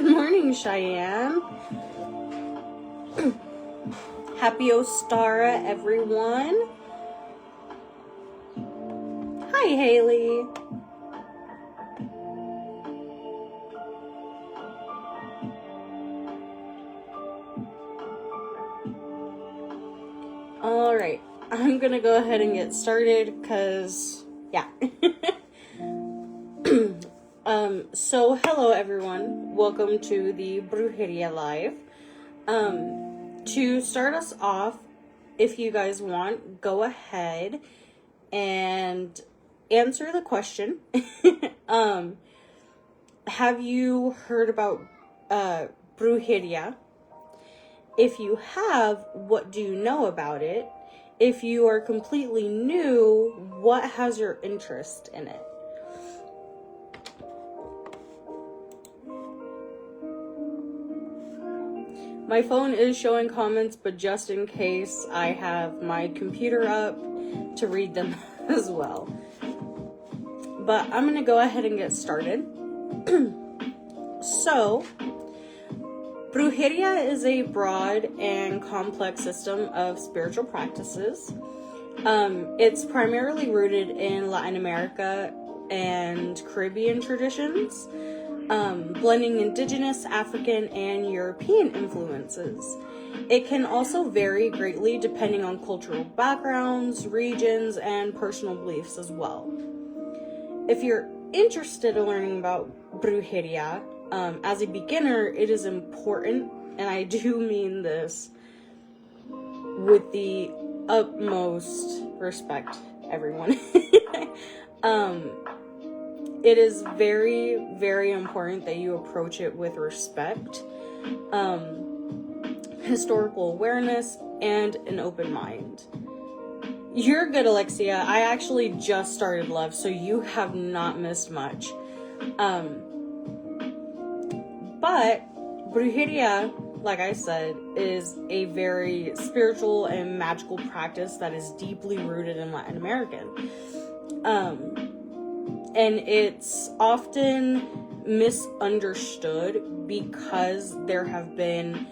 Good morning, Cheyenne. Happy Ostara, everyone. Hi, Haley. All right, I'm gonna go ahead and get started because, yeah. So hello everyone. Welcome to the Brujiria Live. To start us off, if you guys want, go ahead and answer the question. Have you heard about Brujiria? If you have, what do you know about it? If you are completely new, what has your interest in it? My phone is showing comments, but just in case, I have my computer up to read them as well. But I'm going to go ahead and get started. So, Brujiria is a broad and complex system of spiritual practices. It's primarily rooted in Latin America and Caribbean traditions, blending indigenous, African, and European influences. It can also vary greatly depending on cultural backgrounds, regions, and personal beliefs as well. If you're interested in learning about Brujiria, as a beginner, it is important, and I do mean this with the utmost respect, everyone. It is very, very important that you approach it with respect, historical awareness, and an open mind. You're good, Alexia. I actually just started Love, so you have not missed much. But Brujiria, like I said, is a very spiritual and magical practice that is deeply rooted in Latin American. And it's often misunderstood because there have been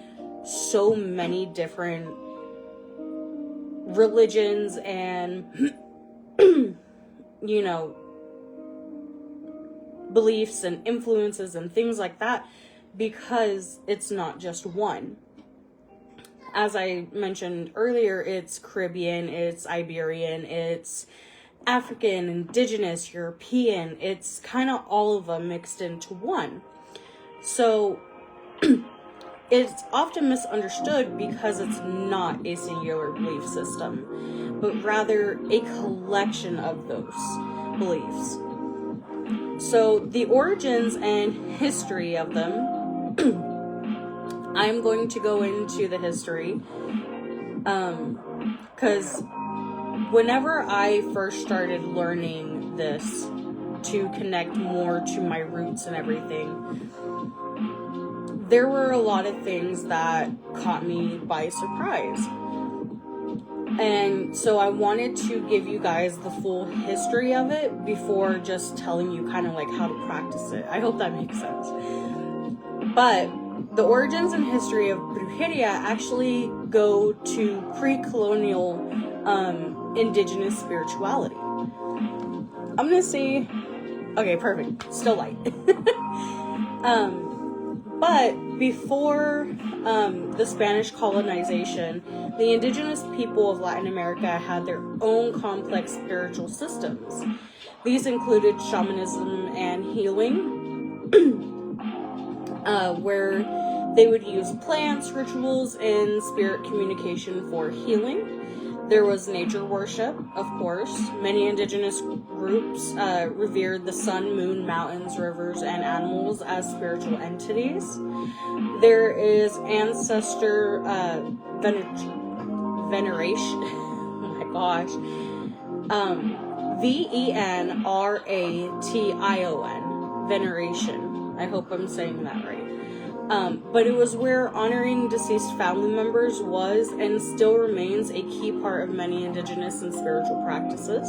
so many different religions and, beliefs and influences and things like that, because it's not just one. As I mentioned earlier, it's Caribbean, it's Iberian, it's African, indigenous, European. It's kind of all of them mixed into one. So it's often misunderstood because it's not a singular belief system, but rather a collection of those beliefs. So the origins and history of them, I'm going to go into the history, because whenever I first started learning this to connect more to my roots and everything, there were a lot of things that caught me by surprise. And so I wanted to give you guys the full history of it before just telling you kind of like how to practice it. I hope that makes sense. But the origins and history of Brujiria actually go to pre-colonial indigenous spirituality. I'm gonna say, okay, perfect, still light. But before the Spanish colonization, the indigenous people of Latin America had their own complex spiritual systems. These included shamanism and healing, where they would use plants, rituals, and spirit communication for healing. There was nature worship, of course. Many indigenous groups revered the sun, moon, mountains, rivers, and animals as spiritual entities. There is ancestor veneration. Oh my gosh. Veneration. Veneration. I hope I'm saying that right. But it was where honoring deceased family members was and still remains a key part of many indigenous and spiritual practices.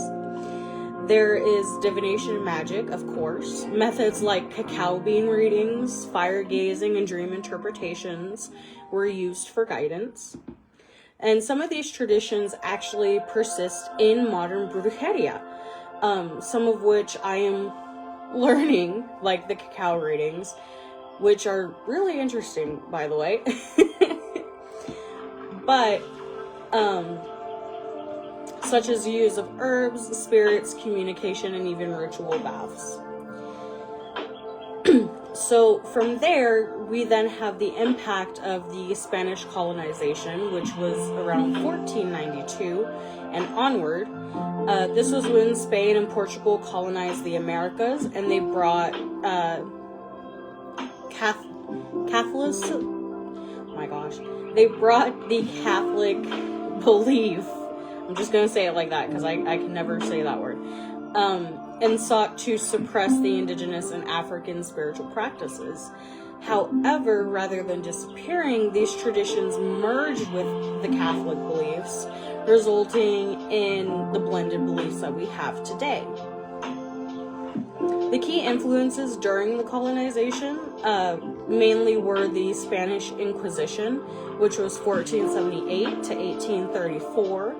There is divination and magic, of course. Methods like cacao bean readings, fire gazing, and dream interpretations were used for guidance. And some of these traditions actually persist in modern brujeria, some of which I am learning, like the cacao readings, which are really interesting, by the way. But, such as use of herbs, spirits, communication, and even ritual baths. So from there, we then have the impact of the Spanish colonization, which was around 1492 and onward. This was when Spain and Portugal colonized the Americas, and they brought Catholics. Oh my gosh, they brought the Catholic belief. I'm just gonna say it like that because I can never say that word. And sought to suppress the indigenous and African spiritual practices. However, rather than disappearing, these traditions merged with the Catholic beliefs, resulting in the blended beliefs that we have today. The key influences during the colonization mainly were the Spanish Inquisition, which was 1478 to 1834,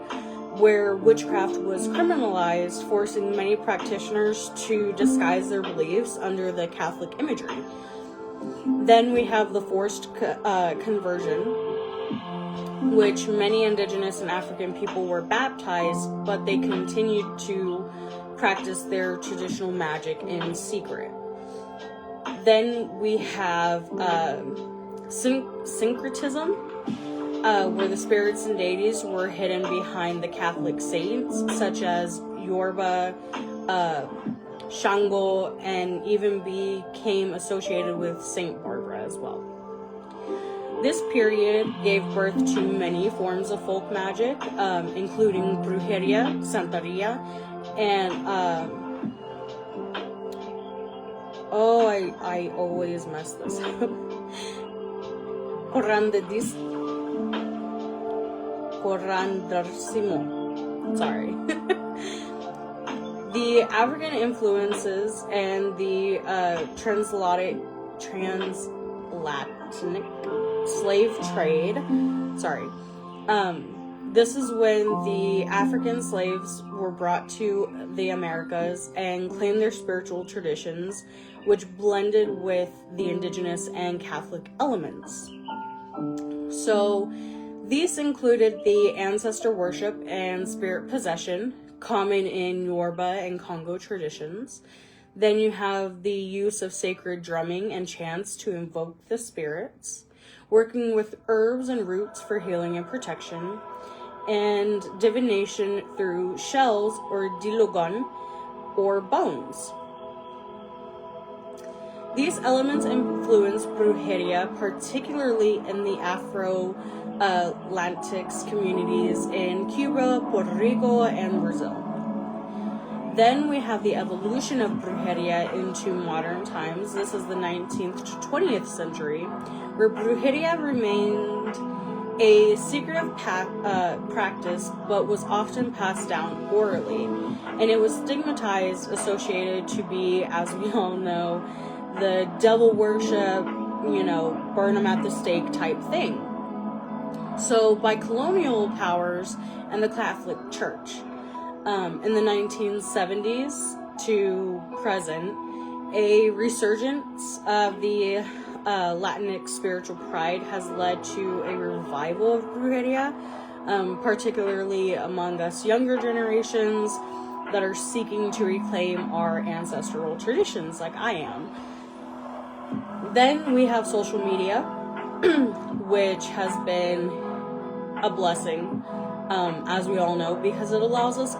where witchcraft was criminalized, forcing many practitioners to disguise their beliefs under the Catholic imagery. Then we have the forced conversion, which many indigenous and African people were baptized, but they continued to practice their traditional magic in secret. Then we have syncretism, where the spirits and deities were hidden behind the Catholic saints, such as Yorba, Shango, and even became associated with Saint Barbara as well. This period gave birth to many forms of folk magic, including Brujiria, Santeria, and I always mess this up. Corandersimo. Sorry. The African influences and the transatlantic slave trade. This is when the African slaves were brought to the Americas and claimed their spiritual traditions, which blended with the indigenous and Catholic elements. So these included the ancestor worship and spirit possession, common in Yorba and Congo traditions. Then you have the use of sacred drumming and chants to invoke the spirits, working with herbs and roots for healing and protection, and divination through shells or dilogon or bones. These elements influence brujeria, particularly in the Afro-Atlantic communities in Cuba, Puerto Rico, and Brazil. Then we have the evolution of brujeria into modern times. This is the 19th to 20th century, where brujeria remained a secretive practice, but was often passed down orally, and it was stigmatized, associated to be, as we all know, the devil worship, burn them at the stake type thing. So by colonial powers and the Catholic Church, in the 1970s to present, a resurgence of the Latinx spiritual pride has led to a revival of brujeria, particularly among us younger generations that are seeking to reclaim our ancestral traditions like I am. Then we have social media, which has been a blessing, as we all know, because it allows us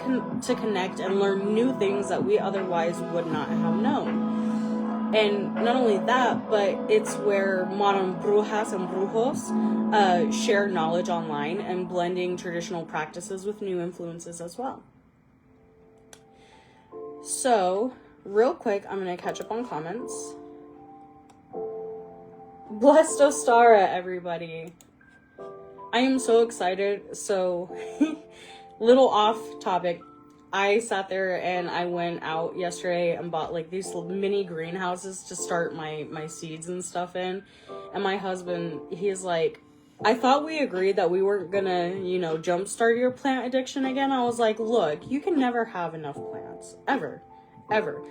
to connect and learn new things that we otherwise would not have known. And not only that, but it's where modern brujas and brujos share knowledge online and blending traditional practices with new influences as well. So, real quick, I'm going to catch up on comments. Blessed Ostara, everybody. I am so excited. So, little off topic. I sat there and I went out yesterday and bought like these mini greenhouses to start my seeds and stuff in. And my husband, he's like, I thought we agreed that we weren't gonna, jumpstart your plant addiction again. I was like, look, you can never have enough plants. Ever. Ever.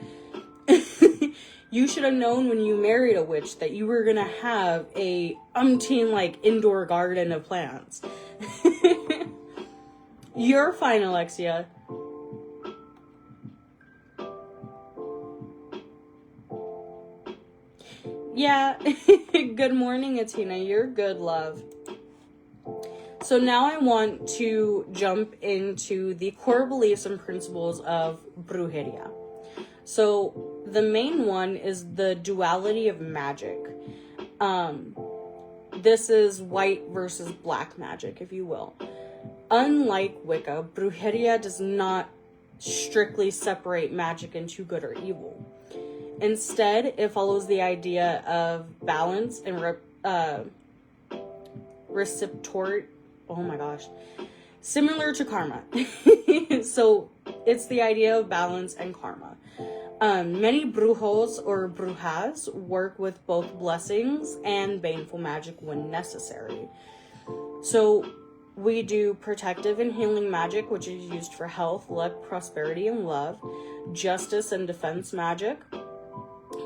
You should have known when you married a witch that you were gonna have a umpteen like indoor garden of plants. You're fine, Alexia. Yeah. Good morning, Atina. You're good, love. So now I want to jump into the core beliefs and principles of Brujeria. So the main one is the duality of magic. This is white versus black magic, if you will. Unlike Wicca, Brujeria does not strictly separate magic into good or evil. Instead, it follows the idea of balance and reciprocity. Oh my gosh. Similar to karma. So it's the idea of balance and karma. Many brujos or brujas work with both blessings and baneful magic when necessary. So we do protective and healing magic, which is used for health, luck, prosperity, and love. Justice and defense magic,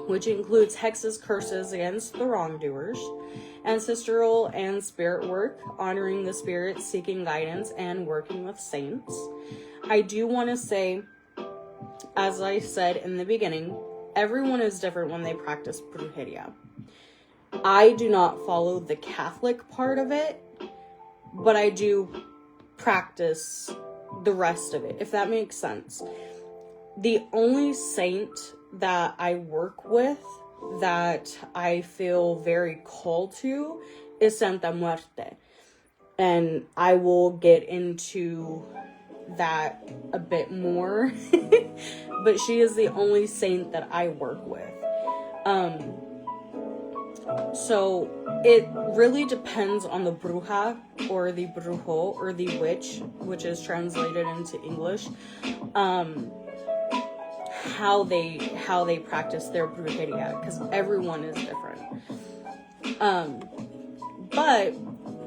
which includes hexes, curses against the wrongdoers. Ancestral and spirit work, honoring the spirits, seeking guidance, and working with saints. I do want to say, as I said in the beginning, everyone is different when they practice brujeria. I do not follow the Catholic part of it, but I do practice the rest of it, if that makes sense. The only saint that I work with that I feel very called to is Santa Muerte. And I will get into that a bit more. But she is the only saint that I work with. So it really depends on the bruja or the brujo or the witch, which is translated into English. How they practice their brujeria, because everyone is different. But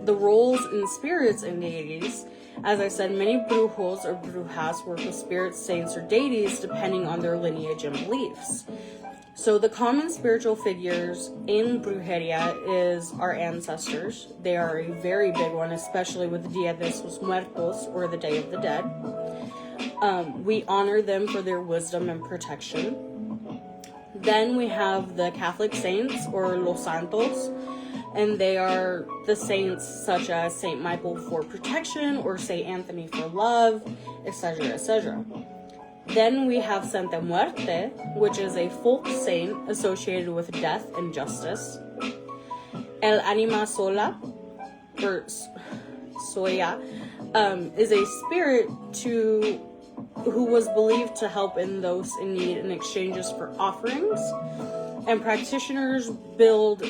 the roles in spirits and deities, as I said, many brujos or brujas work with spirits, saints, or deities depending on their lineage and beliefs. So the common spiritual figures in brujeria is our ancestors. They are a very big one, especially with Dia de los Muertos, or the Day of the Dead. We honor them for their wisdom and protection. Then we have the Catholic saints, or Los Santos, and they are the saints such as Saint Michael for protection, or Saint Anthony for love, etc., etc. Then we have Santa Muerte, which is a folk saint associated with death and justice. El Anima Sola, or Soya, is a spirit who was believed to help in those in need in exchanges for offerings. And practitioners build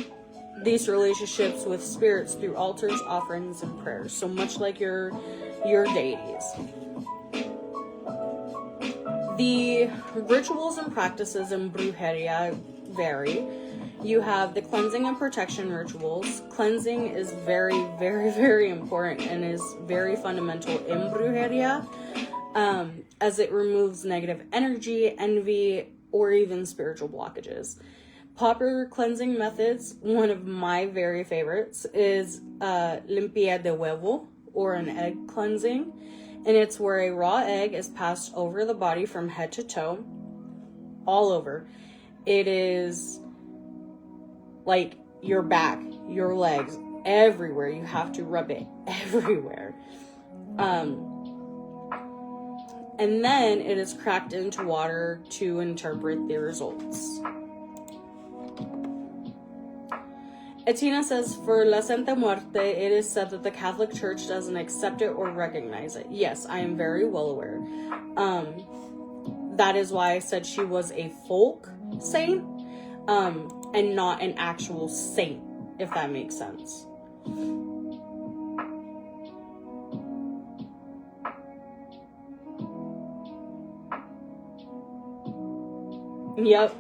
these relationships with spirits through altars, offerings, and prayers. So much like your deities. The rituals and practices in brujeria vary. You have the cleansing and protection rituals. Cleansing is very, very, very important and is very fundamental in brujeria, as it removes negative energy, envy, or even spiritual blockages. Popular cleansing methods, one of my very favorites, is limpia de huevo, or an egg cleansing. And it's where a raw egg is passed over the body from head to toe, all over. It is like your back, your legs, everywhere. You have to rub it everywhere. And then it is cracked into water to interpret the results. Etina says, for La Santa Muerte, it is said that the Catholic Church doesn't accept it or recognize it. Yes, I am very well aware. That is why I said she was a folk saint, and not an actual saint, if that makes sense. Yep.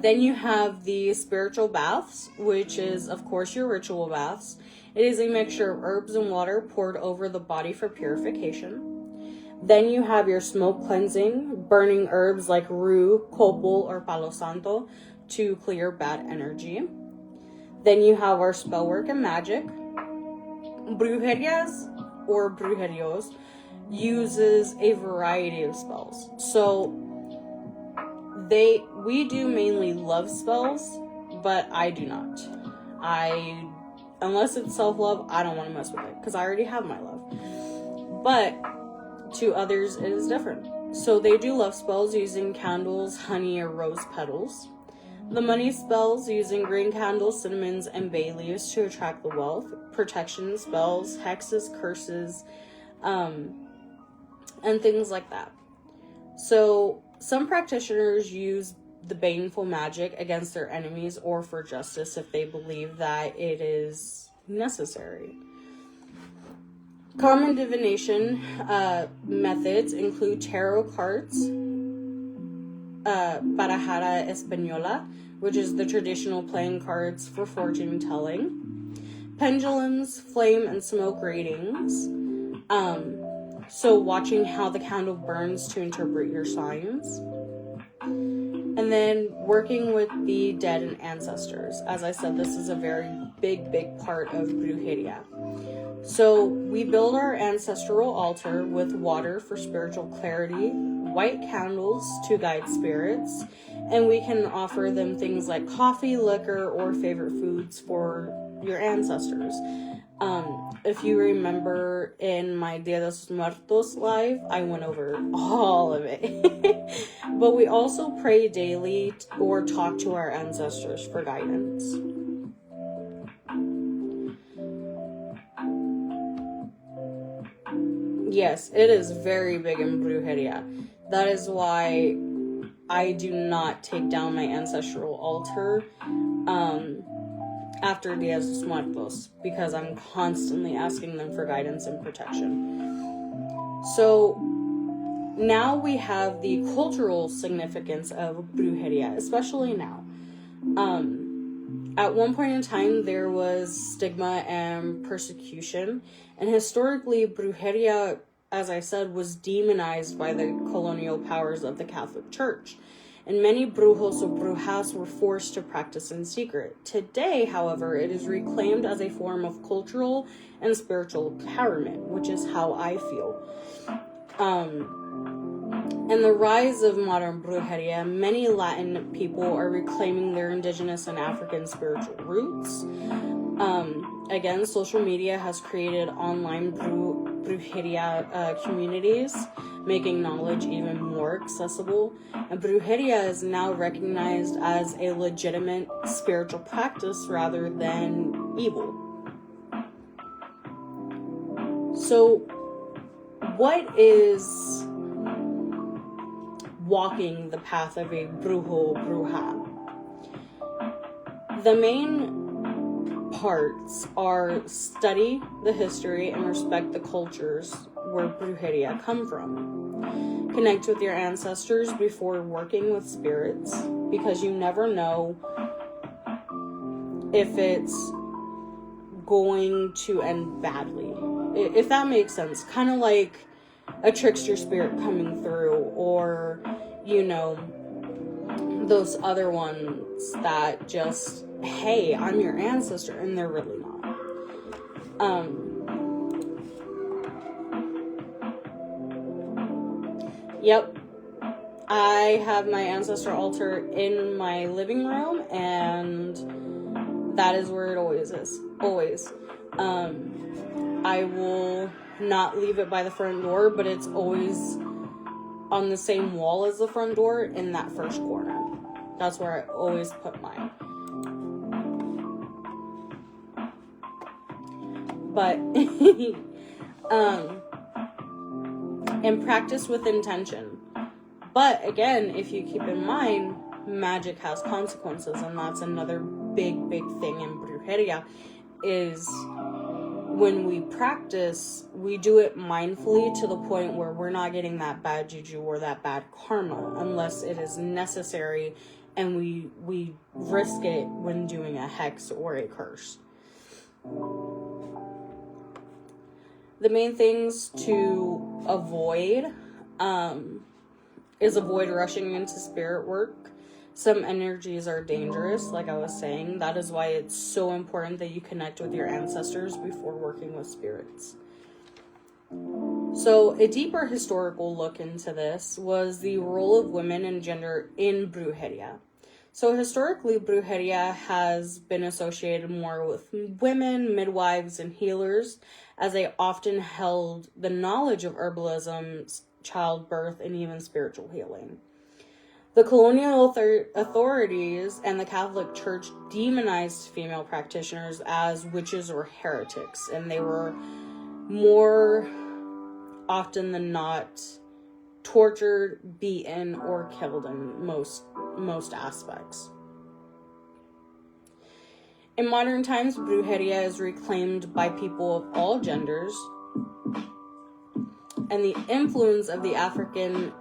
Then you have the spiritual baths, which is, of course, your ritual baths. It is a mixture of herbs and water poured over the body for purification. Then you have your smoke cleansing, burning herbs like rue, copal, or palo santo to clear bad energy. Then you have our spell work and magic. Brujerias or brujerios uses a variety of spells. So we do mainly love spells, but I do not. Unless it's self-love, I don't want to mess with it because I already have my love. But to others, it is different. So they do love spells using candles, honey, or rose petals. The money spells using green candles, cinnamons, and bay leaves to attract the wealth. Protection spells, hexes, curses, and things like that. So some practitioners use the baneful magic against their enemies or for justice if they believe that it is necessary. Common divination methods include tarot cards, Barajara Española, which is the traditional playing cards for fortune telling, pendulums, flame and smoke readings, so watching how the candle burns to interpret your signs, and then working with the dead and ancestors. As I said, this is a very big part of Brujeria. So we build our ancestral altar with water for spiritual clarity, white candles to guide spirits, and we can offer them things like coffee, liquor, or favorite foods for your ancestors. If you remember in my Dia de los Muertos live, I went over all of it. But we also pray daily or talk to our ancestors for guidance. Yes, it is very big in Brujeria. That is why I do not take down my ancestral altar after Dia de los Muertos, because I'm constantly asking them for guidance and protection. So now we have the cultural significance of Brujeria, especially now. At one point in time, there was stigma and persecution, and historically, Brujeria, as I said, was demonized by the colonial powers of the Catholic Church, and many brujos or brujas were forced to practice in secret. Today, however, it is reclaimed as a form of cultural and spiritual empowerment, which is how I feel. And the rise of modern brujeria, many Latin people are reclaiming their indigenous and African spiritual roots. Again, social media has created online brujeria communities, making knowledge even more accessible. And brujeria is now recognized as a legitimate spiritual practice rather than evil. So, what is walking the path of a brujo or bruja? The main parts are study the history and respect the cultures where brujeria come from. Connect with your ancestors before working with spirits, because you never know if it's going to end badly. If that makes sense. Kind of like a trickster spirit coming through, or, you know, those other ones that just, hey, I'm your ancestor, and they're really not. Yep, I have my ancestor altar in my living room, and that is where it always is. Always. I will not leave it by the front door, but it's always on the same wall as the front door in that first corner. That's where I always put mine. But and practice with intention. But again, if you keep in mind, magic has consequences, and that's another big thing in brujeria, is when we practice, we do it mindfully to the point where we're not getting that bad juju or that bad karma unless it is necessary, and we risk it when doing a hex or a curse. The main things to avoid is avoid rushing into spirit work. Some energies are dangerous, like I was saying. That is why it's so important that you connect with your ancestors before working with spirits. So, a deeper historical look into this was the role of women and gender in Brujeria. So, historically, Brujeria has been associated more with women, midwives, and healers, as they often held the knowledge of herbalism, childbirth, and even spiritual healing. The colonial authorities and the Catholic Church demonized female practitioners as witches or heretics, and they were more often than not tortured, beaten, or killed in most aspects. In modern times, Brujeria is reclaimed by people of all genders, and the influence of the African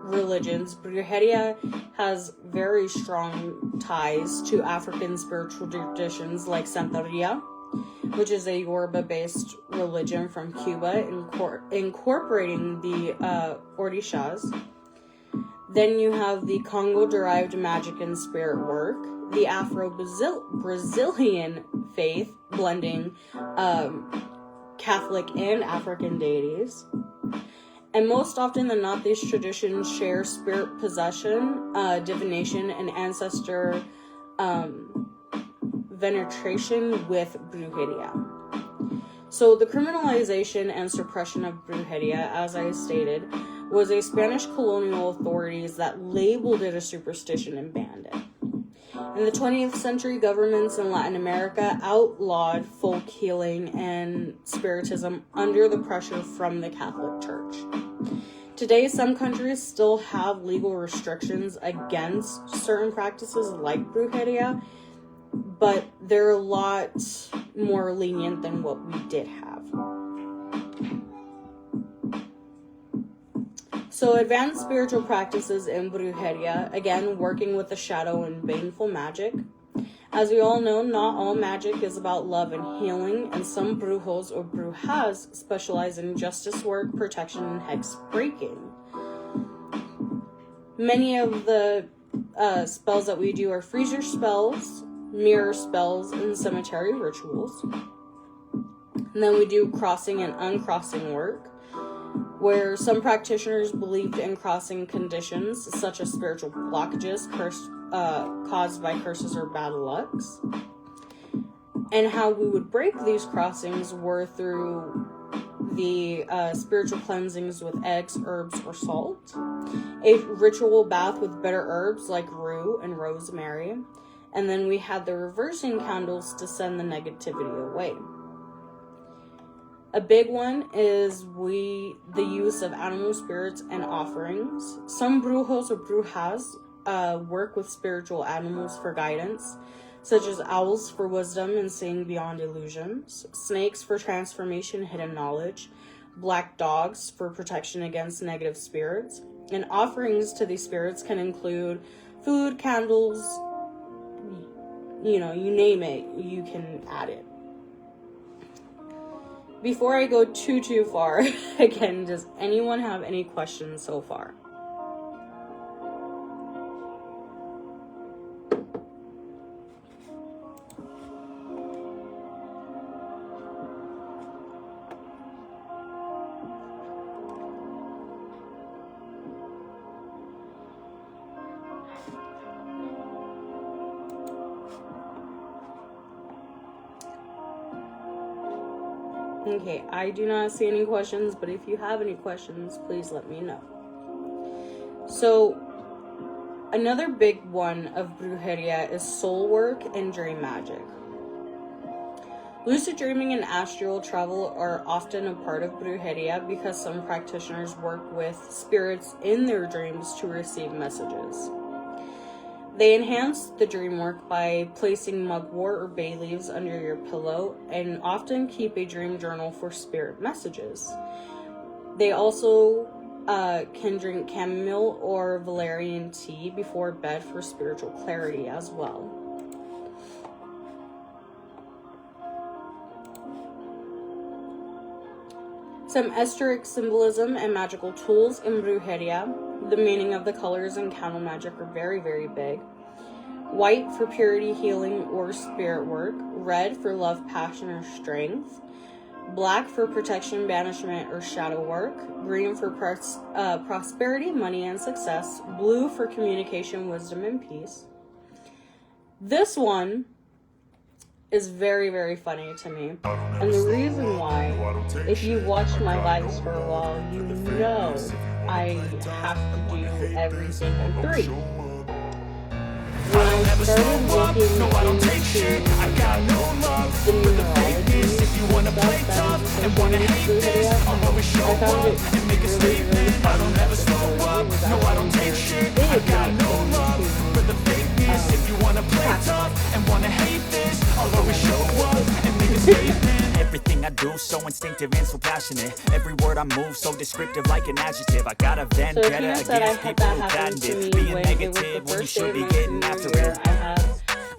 religions. Brujeria has very strong ties to African spiritual traditions like Santeria, which is a Yoruba-based religion from Cuba, incorporating the Orishas. Then you have the Congo-derived magic and spirit work, the Afro-Brazilian faith, blending Catholic and African deities. And most often than not, these traditions share spirit possession, divination, and ancestor veneration with Brujeria. So the criminalization and suppression of Brujeria, as I stated, was a Spanish colonial authorities that labeled it a superstition and banned it. In the 20th century, governments in Latin America outlawed folk healing and spiritism under the pressure from the Catholic Church. Today, some countries still have legal restrictions against certain practices like Brujeria, but they're a lot more lenient than what we did have. So advanced spiritual practices in Brujeria, again, working with the shadow and baneful magic. As we all know, not all magic is about love and healing, and some brujos or brujas specialize in justice work, protection, and hex breaking. Many of the spells that we do are freezer spells, mirror spells, and cemetery rituals. And then we do crossing and uncrossing work, where some practitioners believed in crossing conditions such as spiritual blockages caused by curses or bad lucks. And how we would break these crossings were through the spiritual cleansings with eggs, herbs, or salt, a ritual bath with bitter herbs like rue and rosemary, and then we had the reversing candles to send the negativity away. A big one is the use of animal spirits and offerings. Some brujos or brujas work with spiritual animals for guidance, such as owls for wisdom and seeing beyond illusions, snakes for transformation, hidden knowledge, black dogs for protection against negative spirits, and offerings to these spirits can include food, candles, you name it, you can add it. Before I go too far, again, does anyone have any questions so far? Okay, I do not see any questions, but if you have any questions, please let me know. So, another big one of Brujeria is soul work and dream magic. Lucid dreaming and astral travel are often a part of Brujeria because some practitioners work with spirits in their dreams to receive messages. They enhance the dream work by placing mugwort or bay leaves under your pillow, and often keep a dream journal for spirit messages. They also can drink chamomile or valerian tea before bed for spiritual clarity as well. Some esoteric symbolism and magical tools in Brujiria. The meaning of the colors in candle magic are very, very big. White for purity, healing, or spirit work. Red for love, passion, or strength. Black for protection, banishment, or shadow work. Green for prosperity, money, and success. Blue for communication, wisdom, and peace. This one is very, very funny to me. And the reason why, if you've watched my lives for a while, you know I have to do everything in 3. When I started looking into the numerology stuff that is associated with Brujiria, I found it really, really funny that the astrology was actually very big when it came to practice. Everything I do so instinctive and so passionate. Every word I move so descriptive like an adjective. I got a vendetta against people who patented being negative when you should be getting after it.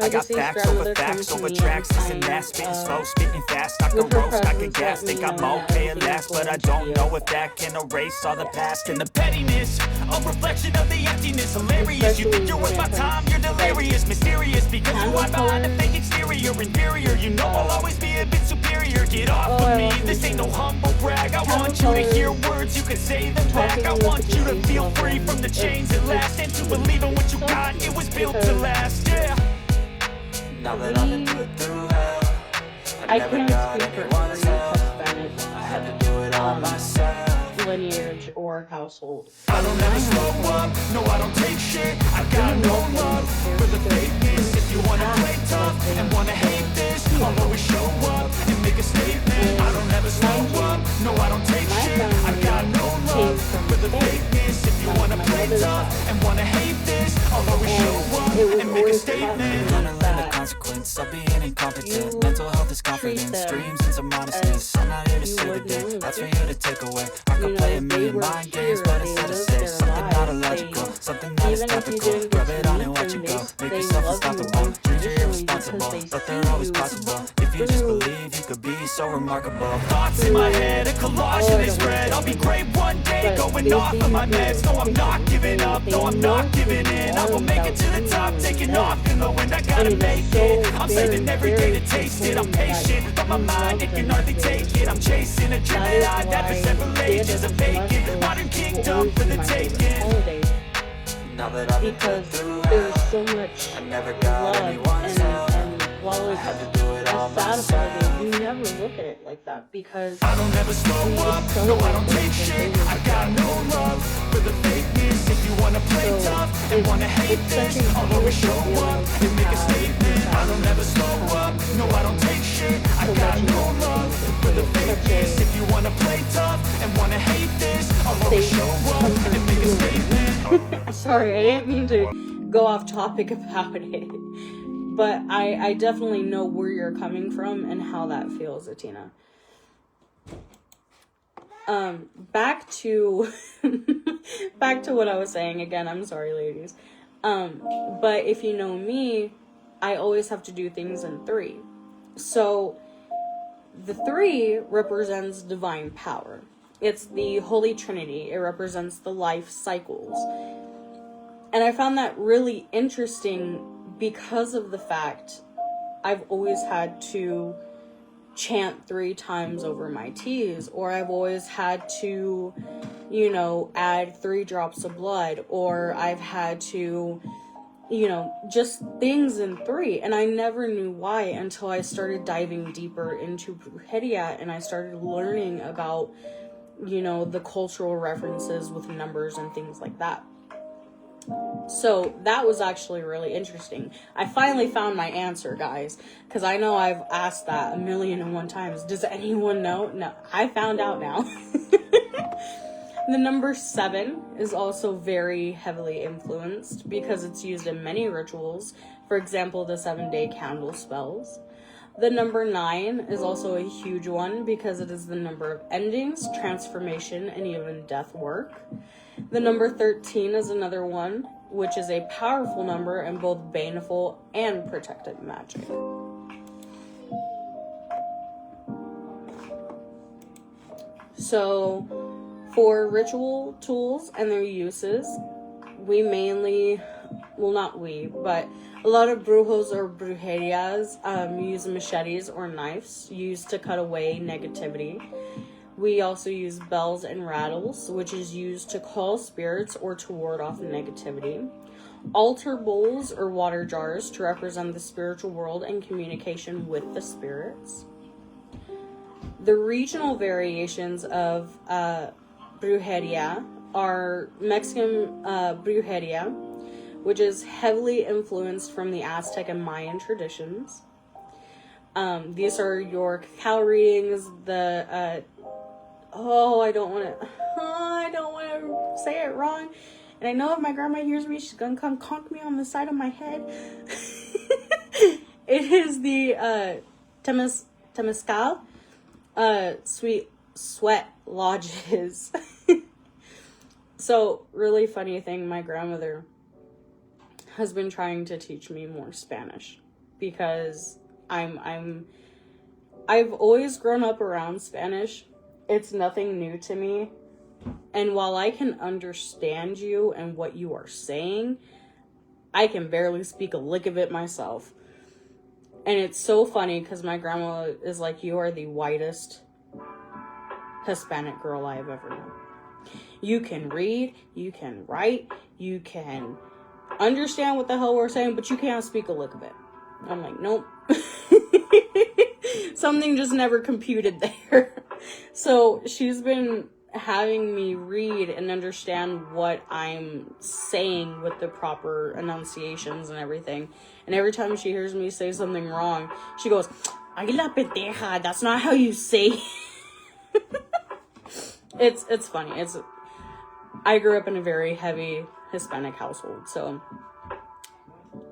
I got facts over facts over tracks, this and that, spitting slow, spitting fast, I can roast, I can gas, think I'm okay at last, but I don't know if that can erase all the past and the pettiness, a reflection of the emptiness, hilarious, you think you're worth my time, you're delirious, mysterious, because you are behind a fake exterior, inferior, you know I'll always be a bit superior, get off of me, this ain't no humble brag, I want you to hear words, you can say them back, I want you to feel free from the chains that last, and to believe in what you got, it was built to last, yeah. Now that I've been put through hell, I can't speak for every Hispanic lineage or household. I don't ever slow up, no I don't take shit, I got no love for the fakeness. If you wanna play tough and wanna hate this, I'll always show up and make a statement. I don't ever slow up, no I don't take shit, I got no love for the fakeness. If you wanna play tough and wanna hate this, I'll always show up and make a statement. Consequence of being incompetent. Mental health is confidence, dreams and some modestness. I'm not here to save the day, that's for you to take away. I could play a million mind games, but instead of say something not illogical, something that is topical. Rub it on and watch it go. Make yourself unstoppable. Dreams are irresponsible, but they're always possible. If you just believe, you could be so remarkable. Thoughts in my head, a collage and they spread. I'll be great one day, going off of my meds. No, I'm not giving up, no, I'm not giving in. I will make it to the top, taking off in the wind. I gotta make it. I'm saving every day to taste it. I'm patient, but my mind, it can hardly take it. I'm chasing a dream that I've had for several ages. I'm vacant, modern kingdom for the taking. Now that I've been through there's so much I never got love and while it's a sad holiday, you never look at it like that because I don't ever slow up, no I don't take shit, I got no love for the fakeness. If you wanna play tough and wanna hate this, I'll always show up and make a statement. I don't ever slow up, no I don't take shit, I got no love for the fakeness. If you wanna play tough and wanna hate this, I'll always show up and make a statement. Sorry, I didn't mean to go off topic about it. But I definitely know where you're coming from and how that feels, Atina. Back to what I was saying again. I'm sorry, ladies. But if you know me, I always have to do things in 3. So the 3 represents divine power. It's the Holy Trinity. It represents the life cycles. And I found that really interesting because of the fact I've always had to chant 3 times over my T's, or I've always had to, add 3 drops of blood, or I've had to, just things in 3. And I never knew why until I started diving deeper into Brujiria and I started learning about, the cultural references with numbers and things like that. So that was actually really interesting. I finally found my answer, guys, because I know I've asked that 1,000,001 times. Does anyone know? No, I found out now. The number 7 is also very heavily influenced because it's used in many rituals. For example, the 7-day candle spells. The number 9 is also a huge one because it is the number of endings, transformation, and even death work. The number 13 is another one, which is a powerful number in both baneful and protective magic. So, for ritual tools and their uses, we mainly, well, not we, but a lot of brujos or brujerias use machetes or knives used to cut away negativity. We also use bells and rattles, which is used to call spirits or to ward off negativity. Altar bowls or water jars to represent the spiritual world and communication with the spirits. The regional variations of brujeria are Mexican brujeria, which is heavily influenced from the Aztec and Mayan traditions. These are your cacao readings, the I don't want to say it wrong. And I know if my grandma hears me, she's gonna come conk me on the side of my head. It is the Temescal sweet sweat lodges. So, really funny thing, my grandmother has been trying to teach me more Spanish because I've always grown up around Spanish. It's nothing new to me. And while I can understand you and what you are saying, I can barely speak a lick of it myself. And it's so funny because my grandma is like, you are the whitest Hispanic girl I have ever known. You can read, you can write, you can understand what the hell we're saying, but you can't speak a lick of it. I'm like, nope. Something just never computed there. So she's been having me read and understand what I'm saying with the proper enunciations and everything. And every time she hears me say something wrong, she goes, "Águila pendeja, that's not how you say." It's funny. I grew up in a very heavy Hispanic household, so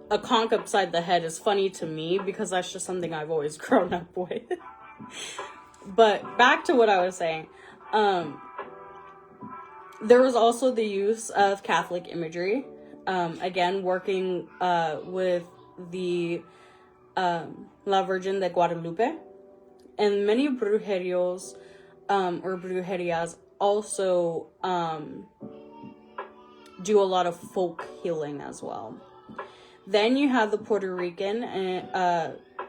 a conch upside the head is funny to me because that's just something I've always grown up with. But back to what I was saying. There was also the use of Catholic imagery. Again, working with the La Virgen de Guadalupe. And many brujerios or brujerias also do a lot of folk healing as well. Then you have the Puerto Rican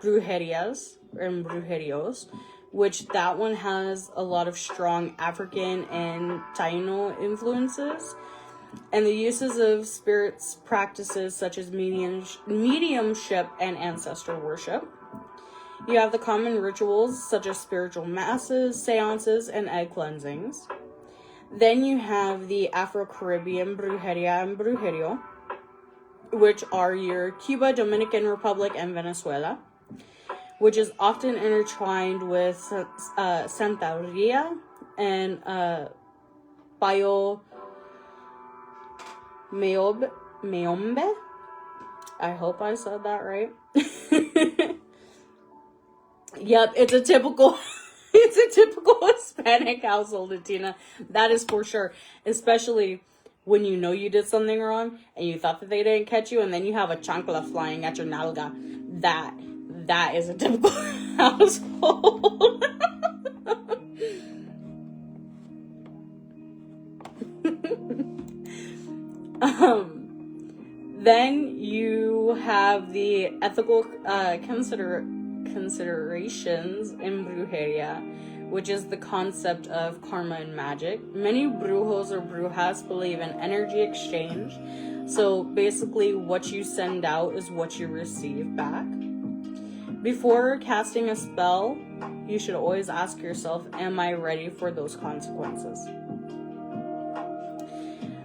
brujerias and brujerios, which that one has a lot of strong African and Taino influences. And the uses of spirits practices such as mediumship and ancestor worship. You have the common rituals such as spiritual masses, seances, and egg cleansings. Then you have the Afro-Caribbean brujeria and brujerio, which are your Cuba, Dominican Republic, and Venezuela, which is often intertwined with Santeria and Mayombe. I hope I said that right. Yep, it's a typical Hispanic household, Tina. That is for sure. Especially when you know you did something wrong and you thought that they didn't catch you, and then you have a chancla flying at your nalga. That is a typical household. Then you have the ethical considerations in brujeria, which is the concept of karma and magic. Many brujos or brujas believe in energy exchange. So basically what you send out is what you receive back. Before casting a spell, you should always ask yourself, am I ready for those consequences?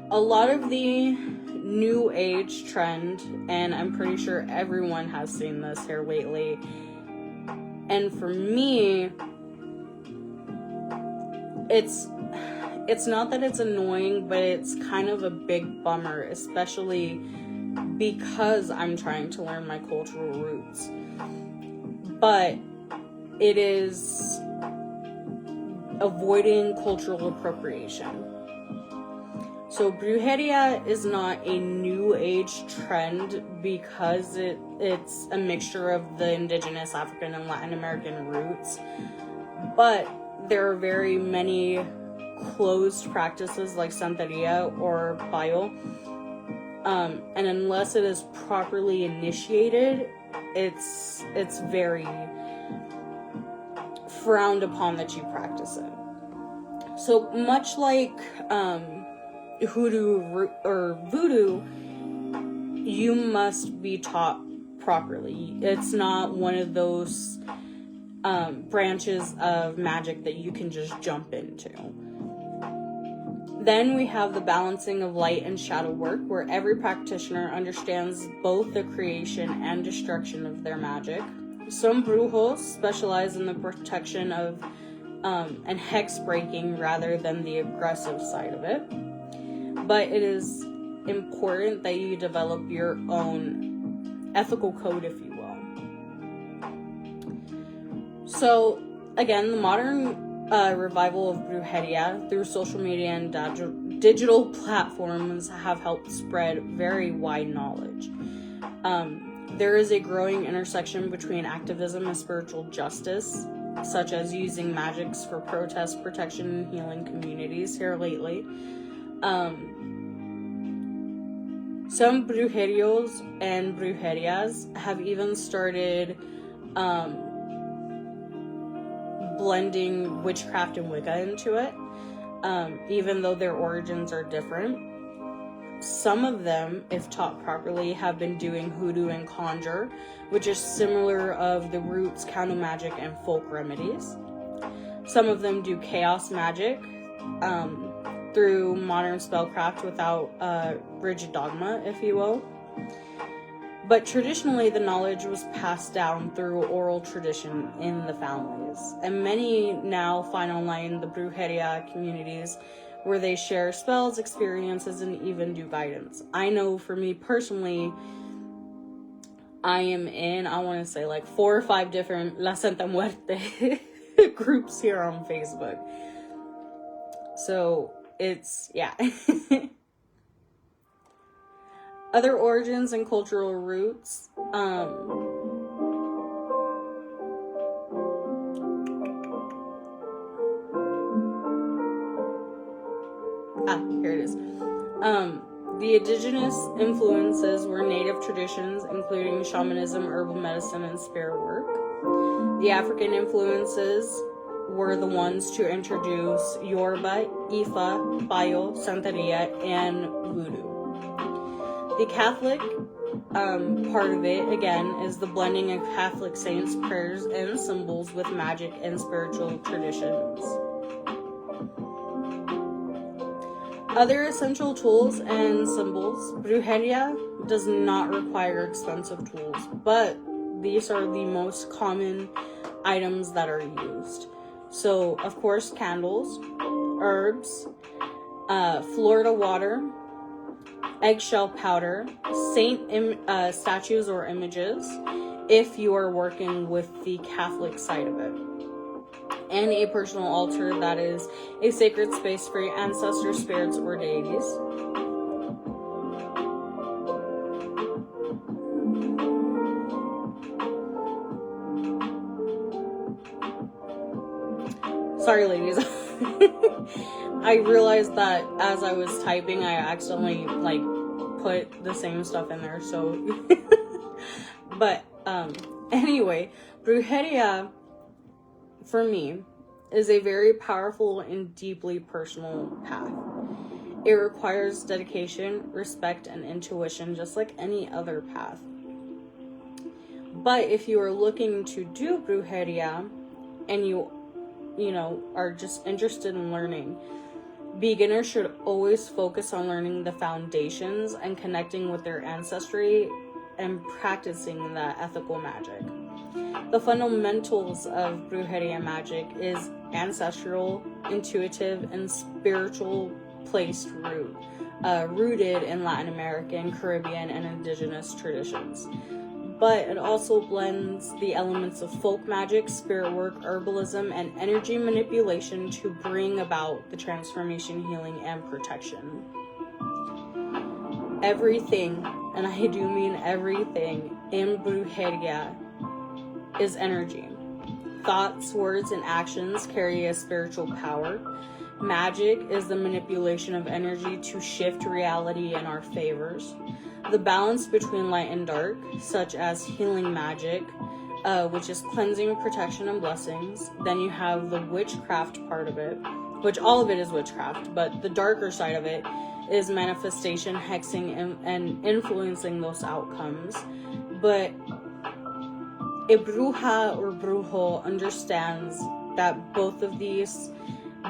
A lot of the new age trend, and I'm pretty sure everyone has seen this here lately, and for me, it's it's not that it's annoying, but it's kind of a big bummer, especially because I'm trying to learn my cultural roots. But it is avoiding cultural appropriation. So brujeria is not a new age trend because it's a mixture of the indigenous African and Latin American roots. But there are very many closed practices like Santeria or Bayo. And unless it is properly initiated, it's very frowned upon that you practice it. So much like hoodoo or voodoo, you must be taught properly. It's not one of those branches of magic that you can just jump into. Then we have the balancing of light and shadow work, where every practitioner understands both the creation and destruction of their magic. Some brujos specialize in the protection of and hex breaking rather than the aggressive side of it. But it is important that you develop your own ethical code, if you will. So, again, the modern revival of brujeria through social media and digital platforms have helped spread very wide knowledge. There is a growing intersection between activism and spiritual justice, such as using magics for protest, protection, and healing communities here lately. Some brujerios and brujerias have even started blending witchcraft and Wicca into it, even though their origins are different. Some of them, if taught properly, have been doing hoodoo and conjure, which is similar of the roots, counter magic, and folk remedies. Some of them do chaos magic through modern spellcraft without rigid dogma, if you will. But traditionally, the knowledge was passed down through oral tradition in the families. And many now find online the brujeria communities where they share spells, experiences, and even do guidance. I know for me personally, I am in, I want to say, like 4 or 5 different La Santa Muerte groups here on Facebook. So it's, yeah. Other origins and cultural roots. Here it is. The indigenous influences were native traditions, including shamanism, herbal medicine, and spirit work. The African influences were the ones to introduce Yoruba, Ifa, Bayo, Santeria, and Voodoo. The Catholic part of it, again, is the blending of Catholic saints, prayers, and symbols with magic and spiritual traditions. Other essential tools and symbols. Brujeria does not require expensive tools, but these are the most common items that are used. So, of course, candles, herbs, Florida water, eggshell powder, saint statues or images, if you are working with the Catholic side of it, and a personal altar that is a sacred space for your ancestor spirits or deities. Sorry, ladies. I realized that as I was typing, I accidentally put the same stuff in there. So, but anyway, brujeria for me is a very powerful and deeply personal path. It requires dedication, respect, and intuition, just like any other path. But if you are looking to do brujeria and you are just interested in learning, beginners should always focus on learning the foundations and connecting with their ancestry and practicing the ethical magic. The fundamentals of Brujiria Magic is ancestral, intuitive, and spiritual placed root, rooted in Latin American, Caribbean, and indigenous traditions. But it also blends the elements of folk magic, spirit work, herbalism, and energy manipulation to bring about the transformation, healing, and protection. Everything, and I do mean everything, in Brujiria is energy. Thoughts, words, and actions carry a spiritual power. Magic is the manipulation of energy to shift reality in our favors. The balance between light and dark, such as healing magic, which is cleansing, protection, and blessings. Then you have the witchcraft part of it, which all of it is witchcraft, but the darker side of it is manifestation, hexing, and influencing those outcomes. But a bruja or brujo understands that both of these,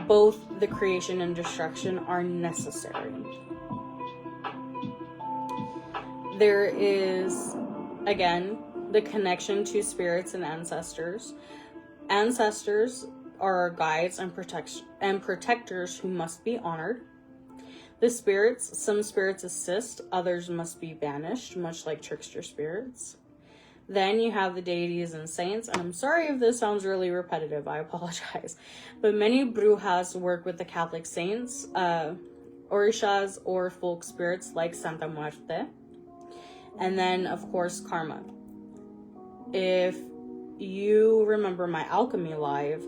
both the creation and destruction, are necessary. There is, again, the connection to spirits and ancestors. Ancestors are our guides and protectors who must be honored. The spirits, some spirits assist, others must be banished, much like trickster spirits. Then you have the deities and saints, and I'm sorry if this sounds really repetitive, I apologize. But many brujas work with the Catholic saints, orishas, or folk spirits like Santa Muerte. And then, of course, karma. If you remember my alchemy live,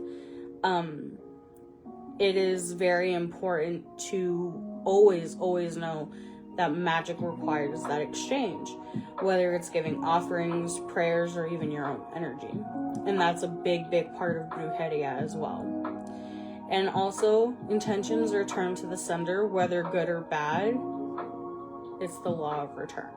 it is very important to always know that magic requires that exchange, whether it's giving offerings, prayers, or even your own energy. And that's a big part of Brujeria as well. And also, intentions return to the sender, whether good or bad. It's the law of return.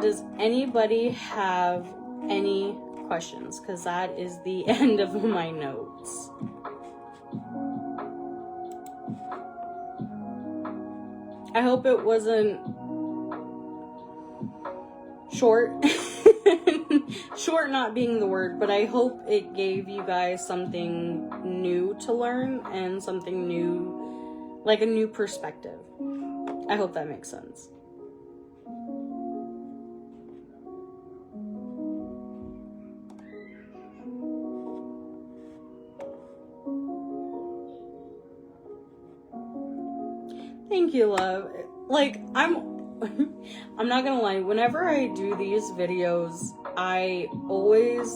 Does anybody have any questions? Because that is the end of my notes. I hope it wasn't short. Short not being the word, but I hope it gave you guys something new to learn and something new, like a new perspective. I hope that makes sense. Thank you, love. Like, I'm not gonna lie, whenever I do these videos, I always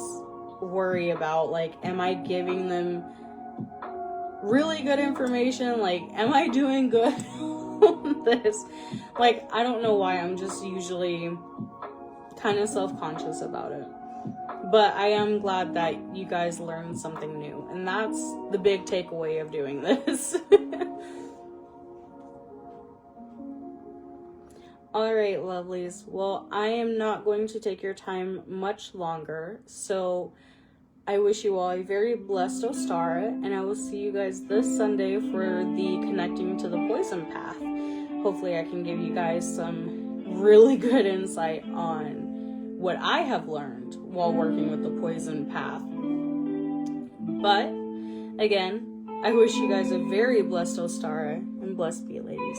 worry about, like, am I giving them really good information? Like, am I doing good on this? Like, I don't know why, I'm just usually kind of self-conscious about it. But I am glad that you guys learned something new, and that's the big takeaway of doing this. Alright, lovelies. Well, I am not going to take your time much longer, so I wish you all a very blessed Ostara, and I will see you guys this Sunday for the Connecting to the Poison Path. Hopefully I can give you guys some really good insight on what I have learned while working with the Poison Path. But, again, I wish you guys a very blessed Ostara, and blessed be, ladies.